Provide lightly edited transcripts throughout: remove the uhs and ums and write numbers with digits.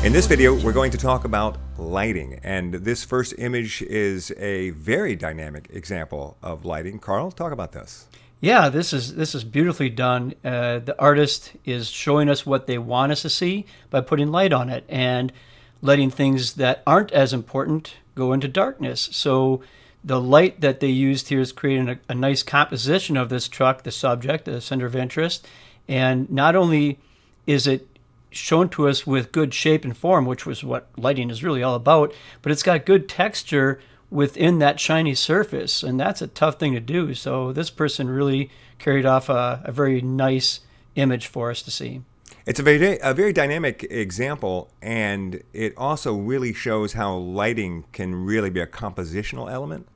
In this video, we're going to talk about lighting, and this first image is a very dynamic example of lighting. Carl, talk about this. Yeah, this is beautifully done. The artist is showing us what they want us to see by putting light on it and letting things that aren't as important go into darkness. So the light that they used here is creating a nice composition of this truck, the subject, the center of interest. And not only is it shown to us with good shape and form, which was what lighting is really all about, but it's got good texture within that shiny surface, and that's a tough thing to do. So this person really carried off a very nice image for us to see. It's a very dynamic example, and it also really shows how lighting can really be a compositional element.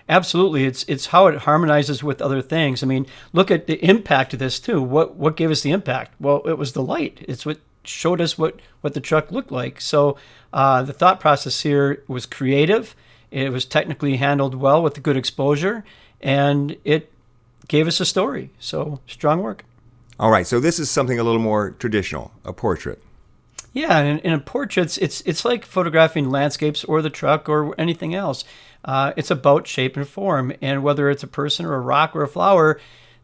Absolutely, it's how it harmonizes with other things. I mean, look at the impact of this too. What gave us the impact? Well, it was the light. It's what showed us what the truck looked like. So the thought process here was creative. It was technically handled well with good exposure, and it gave us a story. So strong work. All right, so this is something a little more traditional, a portrait. Yeah, and in portraits, it's like photographing landscapes or the truck or anything else. It's about shape and form, and whether it's a person or a rock or a flower,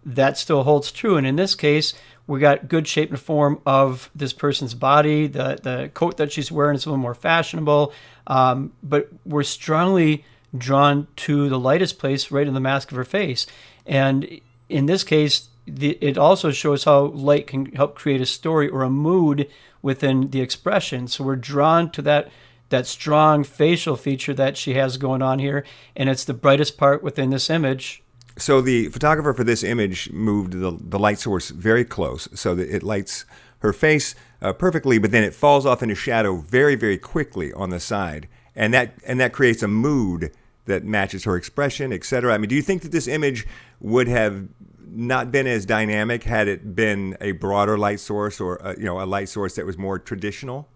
that still holds true. And in this case, we got good shape and form of this person's body. The coat that she's wearing is a little more fashionable, but we're strongly drawn to the lightest place right in the mask of her face. And in this case, it also shows how light can help create a story or a mood within the expression. So we're drawn to that strong facial feature that she has going on here, and it's the brightest part within this image. So the photographer for this image moved the light source very close so that it lights her face perfectly, but then it falls off into shadow very, very quickly on the side, and that creates a mood that matches her expression, etc. I mean, do you think that this image would have not been as dynamic had it been a broader light source or a light source that was more traditional?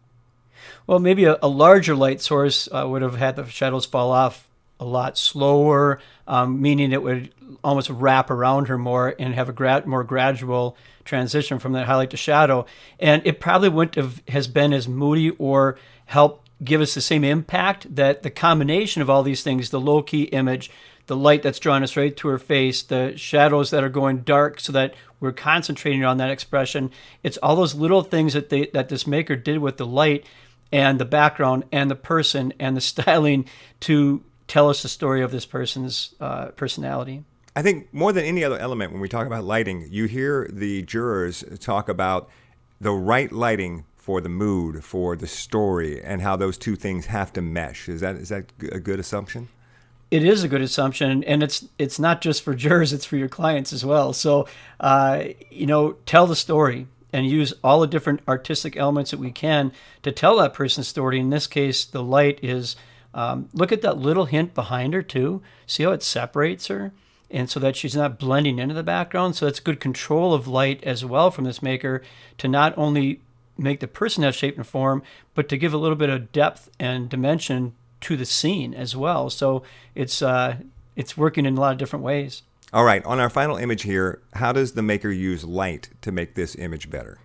Well, maybe a larger light source would have had the shadows fall off a lot slower, meaning it would almost wrap around her more and have a more gradual transition from that highlight to shadow. And it probably wouldn't has been as moody or helped give us the same impact that the combination of all these things, the low-key image, the light that's drawing us right to her face, the shadows that are going dark so that we're concentrating on that expression. It's all those little things that this maker did with the light and the background and the person and the styling to tell us the story of this person's personality. I think more than any other element when we talk about lighting, you hear the jurors talk about the right lighting for the mood, for the story, and how those two things have to mesh. Is that a good assumption? It is a good assumption, and it's not just for jurors, it's for your clients as well. So, tell the story and use all the different artistic elements that we can to tell that person's story. In this case, the light is, look at that little hint behind her too. See how it separates her? And so that she's not blending into the background. So that's good control of light as well from this maker to not only make the person have shape and form, but to give a little bit of depth and dimension to the scene as well. So it's working in a lot of different ways. All right, on our final image here, how does the maker use light to make this image better?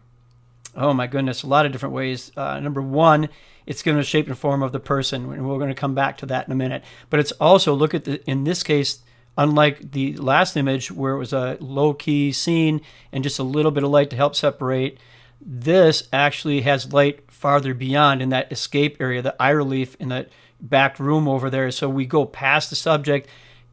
Oh my goodness, a lot of different ways. Number one, it's giving a shape and form of the person, and we're going to come back to that in a minute. But it's also, look at in this case, unlike the last image where it was a low-key scene and just a little bit of light to help separate, this actually has light farther beyond in that escape area, the eye relief in that back room over there. So we go past the subject.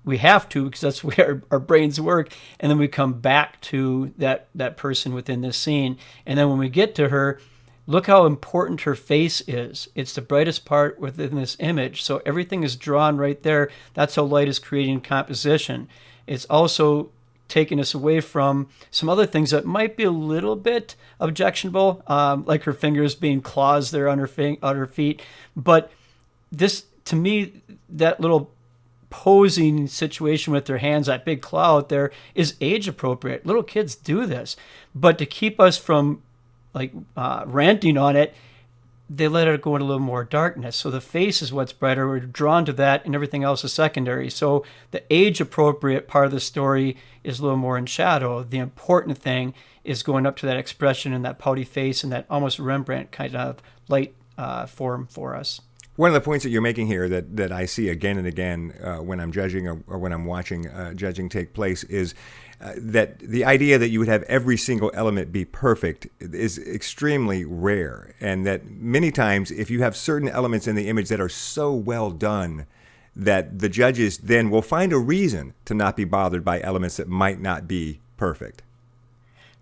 We have to, because that's where our brains work, and then we come back to that person within this scene. And then when we get to her, look how important her face is. It's the brightest part within this image. So everything is drawn right there. That's how light is creating composition. It's also taking us away from some other things that might be a little bit objectionable, like her fingers being claws there on her feet. But this, to me, that little posing situation with their hands, that big claw out there, is age appropriate. Little kids do this. But to keep us from ranting on it, they let it go into a little more darkness. So the face is what's brighter. We're drawn to that, and everything else is secondary. So the age-appropriate part of the story is a little more in shadow. The important thing is going up to that expression and that pouty face and that almost Rembrandt kind of light form for us. One of the points that you're making here that I see again and again when I'm judging or when I'm watching judging take place is that the idea that you would have every single element be perfect is extremely rare, and that many times if you have certain elements in the image that are so well done that the judges then will find a reason to not be bothered by elements that might not be perfect.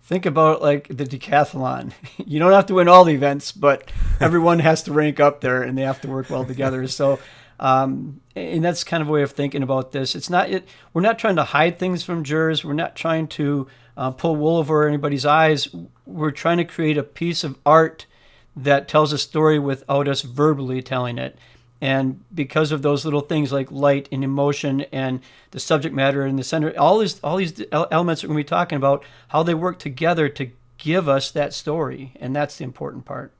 Think about like the decathlon. You don't have to win all the events, but everyone has to rank up there and they have to work well together. So, and that's kind of a way of thinking about this. We're not trying to hide things from jurors. We're not trying to pull wool over anybody's eyes. We're trying to create a piece of art that tells a story without us verbally telling it. And because of those little things like light and emotion and the subject matter in the center, all these elements that we're going to be talking about, how they work together to give us that story. And that's the important part.